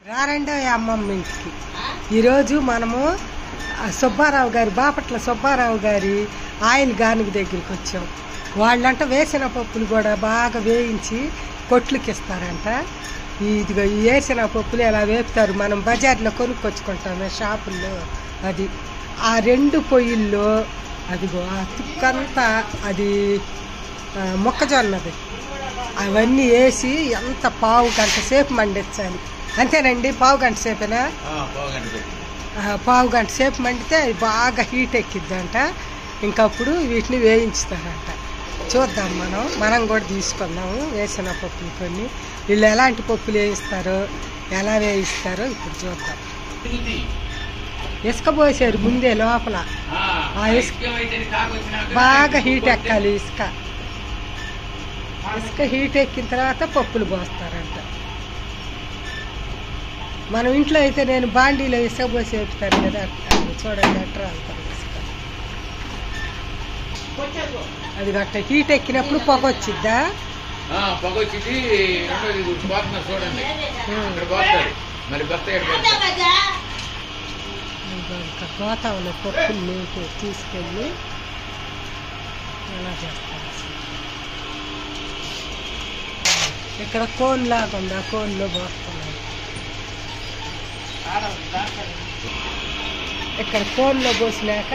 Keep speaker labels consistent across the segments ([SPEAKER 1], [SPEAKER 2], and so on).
[SPEAKER 1] రారండో అమ్మమ్మ ఇంటికి. ఈరోజు మనము సుబ్బారావు గారి బాపట్ల సుబ్బారావు గారి ఆయిల్ గానుగ దగ్గరికి వచ్చాం. వాళ్ళంట వేసిన పప్పులు కూడా బాగా వేయించి కొట్లకి ఇస్తారంట. ఇదిగో ఈ వేసిన పప్పులు ఎలా వేపుతారు, మనం బజార్లో కొనుక్కొచ్చుకుంటామే షాపుల్లో. అది ఆ రెండు పొయ్యిల్లో అదిగో ఆ తుక్కంతా అది మొక్కజొన్నది అవన్నీ వేసి ఎంత పావు గంట సేపు మండించాలి. అంతేనండి, పావు గంట సేపేనా? పావు గంట సేపు మండితే అది బాగా హీట్ ఎక్కిద్దంట. ఇంకప్పుడు వీటిని వేయించుతారంట. చూద్దాం, మనం కూడా తీసుకుందాము వేసిన పప్పులు కొన్ని. వీళ్ళు ఎలాంటి పప్పులు వేయిస్తారో ఎలా వేయిస్తారో ఇప్పుడు చూద్దాం. ఇసుక పోసారు ముందే లోపల. ఆ ఇసుక బాగా హీట్ ఎక్కాలి. ఇసుక హీట్ ఎక్కిన తర్వాత పప్పులు పోస్తారంట. మనం ఇంట్లో అయితే నేను బాండీలో ఇసుక పోసి వేపుతాను కదా, చూడండి ఎట్రా వెళ్తారు ఇసుక. అది గట్ట హీట్ ఎక్కినప్పుడు పొగ వచ్చిద్దా? ఇంకా గోతాంలో పప్పులు నీకు తీసుకెళ్ళి ఎలా చేస్తారు. ఇక్కడ కోన్ లాగా ఉంది, ఆ కోన్లో పోస్తున్నాను. ఇక్కడ కోన్లో పోసినాక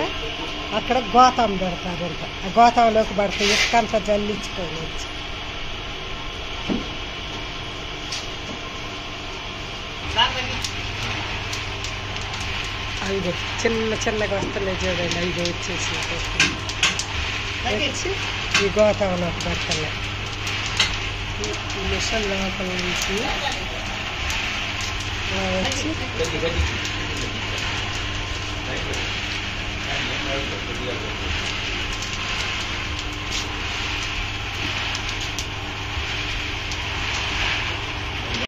[SPEAKER 1] అక్కడ గోతాం పెడతారంట. ఆ గోతాంలోకి పడితే ఇసుకంతా జల్లించుకోవచ్చు. ఐదు చిన్నగా వస్తున్నాయి చూడండి. ఐదు వచ్చేసి ఈ గోతాంలోకి పడుతున్నాయి. ఈ మిషన్ లోపల నుంచి వచ్చి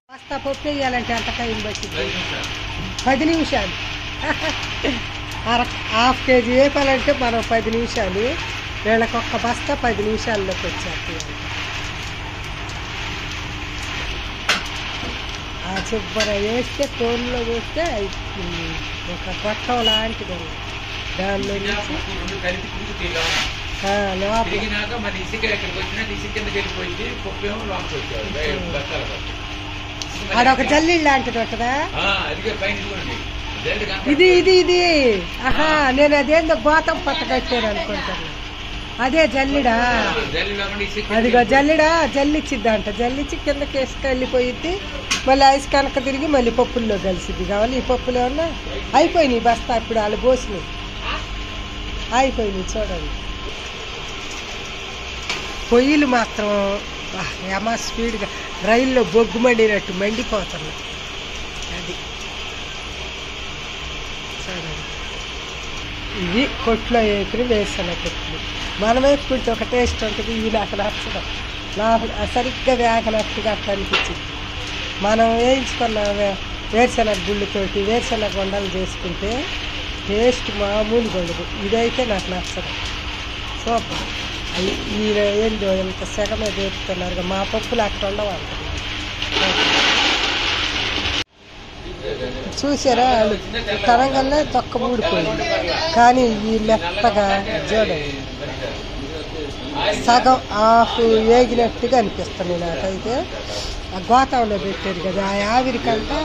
[SPEAKER 1] పాస్తా పప్పు వేయాలంటే ఎంత టైం పట్టింది? 10 నిమిషాలు. హాఫ్ కేజీ వేపాలంటే మనం 10 నిమిషాలు. వీళ్ళకి ఒక్క బస్తా 10 నిమిషాల్లోకి వచ్చేస్తాయి. ఆ శుభ్ర వేస్తే తోలులో వేస్తే ఒక గొట్టం లాంటిది దానిలో నుంచి ఆడొక జల్లి లాంటిది ఉంటుందా? ఇది ఇది ఇది ఆహా, నేను అదేందో గోతం పట్ట కట్టాను అనుకుంటాను. అదే జల్లిడా? అదిగో జల్లిడా జల్లిచ్చిద్దంట. జల్లిచ్చి కిందకి ఇసుక వెళ్ళిపోయిద్ది. మళ్ళీ ఐసు కనుక తిరిగి మళ్ళీ పప్పుల్లో కలిసిద్ది. కావాలి ఈ పప్పులు ఏమన్నా అయిపోయినాయి బస్తా. ఇప్పుడు వాళ్ళు పోసినాయి అయిపోయినాయి. చూడండి పొయ్యిలు మాత్రం ఏమా స్పీడ్గా రైల్లో బొగ్గు మండినట్టు మండిపోతున్నాయి. అది చూడండి, ఇవి కొట్లో వేపుని వేసిన పప్పులు. మనం వేపుకుంటే ఒక టేస్ట్ ఉంటుంది. ఇవి నాకు నచ్చడం. సరిగ్గా వేగనట్టుగా అట్లా అనిపించింది. మనం వేయించుకున్న వేరుశనగ గుళ్ళతోటి వేరుశనగ వండలు చేసుకుంటే టేస్ట్ మామూలుగా ఉండదు. ఇదైతే నాకు నచ్చదు. సూపర్. మీరు ఏందో ఇంత సెగ మీద వేపుతున్నారు. మా పప్పులు అక్కడ ఉండవంటారు. చూసారా, తరంగల్నే తొక్క ఊడిపోయింది. కానీ ఈ మెత్తగా చూడండి సగం హాఫ్ వేగినట్టుగా అనిపిస్తుంది నాకైతే. ఆ గోతాంలో పెట్టారు కదా, ఆ ఆవిరికంతా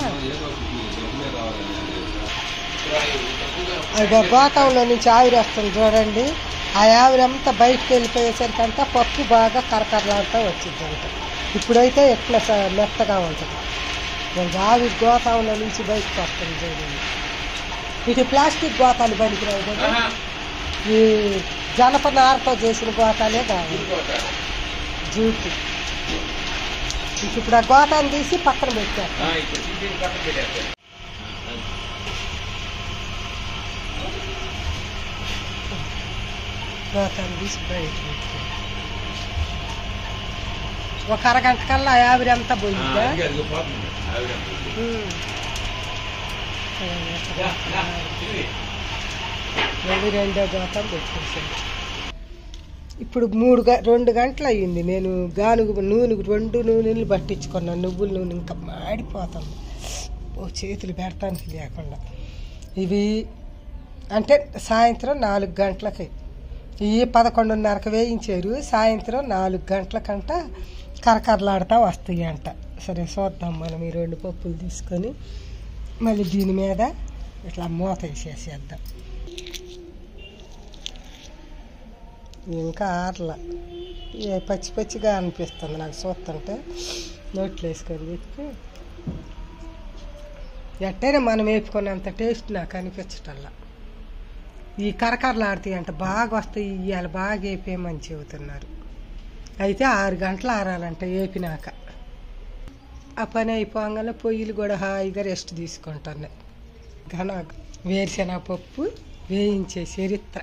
[SPEAKER 1] అది గోతాంలో నుంచి ఆవిరి వస్తుంది చూడండి. ఆ ఆవిరి అంతా బయటకు వెళ్ళిపోయేసరికంతా పప్పు బాగా కరకరలాడుతూ వచ్చిందంట. ఇప్పుడైతే ఎట్లా మెత్తగా ఉంటుంది. కొంచెం ఆవిరి గోతాంలో నుంచి బయటకు వస్తుంది చూడండి. ఇటు ప్లాస్టిక్ గోతాలు పనికిరావు కదా, ఈ జనపనారతో చేసిన గోతాలే కావాలి. జూటి ఇప్పుడు ఆ గోతాన్ని తీసి పక్కన పెట్టారు. గోతాన్ని తీసి బయట పెట్టారు. ఒక అరగంట కల్లా ఆవిరి అంతా పోయిందా? మళ్ళీ రెండో గోతం పెట్టేసాను. ఇప్పుడు 2 గంటలు అయ్యింది. నేను గానుగు నూనె 2 నూనెలు పట్టించుకున్నాను. నువ్వుల నూనె ఇంకా మాడిపోతాను. ఓ చేతులు పెడతానికి లేకుండా. ఇవి అంటే సాయంత్రం 4 గంటలకి, ఇవి 11:30కి వేయించారు. సాయంత్రం 4 గంటలకంట కరకరలాడుతూ వస్తాయి అంట. సరే చూద్దాం మనం ఈ 2 పప్పులు తీసుకొని మళ్ళీ దీని మీద ఇట్లా మూత వేసేసేద్దాం. ఇంకా ఆరల పచ్చి పచ్చిగా అనిపిస్తుంది నాకు చూస్తుంటే. నోట్లో వేసుకొని చెప్పి ఎట్టైనా మనం వేపుకున్నంత టేస్ట్ నాకు అనిపించటల్లా. ఈ కరకరలాడుతాయి అంట, బాగా వస్తాయి. ఇవాళ బాగా వేపేయమని చెబుతున్నారు. అయితే 6 గంటలు ఆరాలంట వేపినాక. ఆ పని అయిపోగానే పొయ్యిలు కూడా హాయిగా రెస్ట్ తీసుకుంటున్నాయి. వేరుశనగ పప్పు వేయించే చరిత్ర.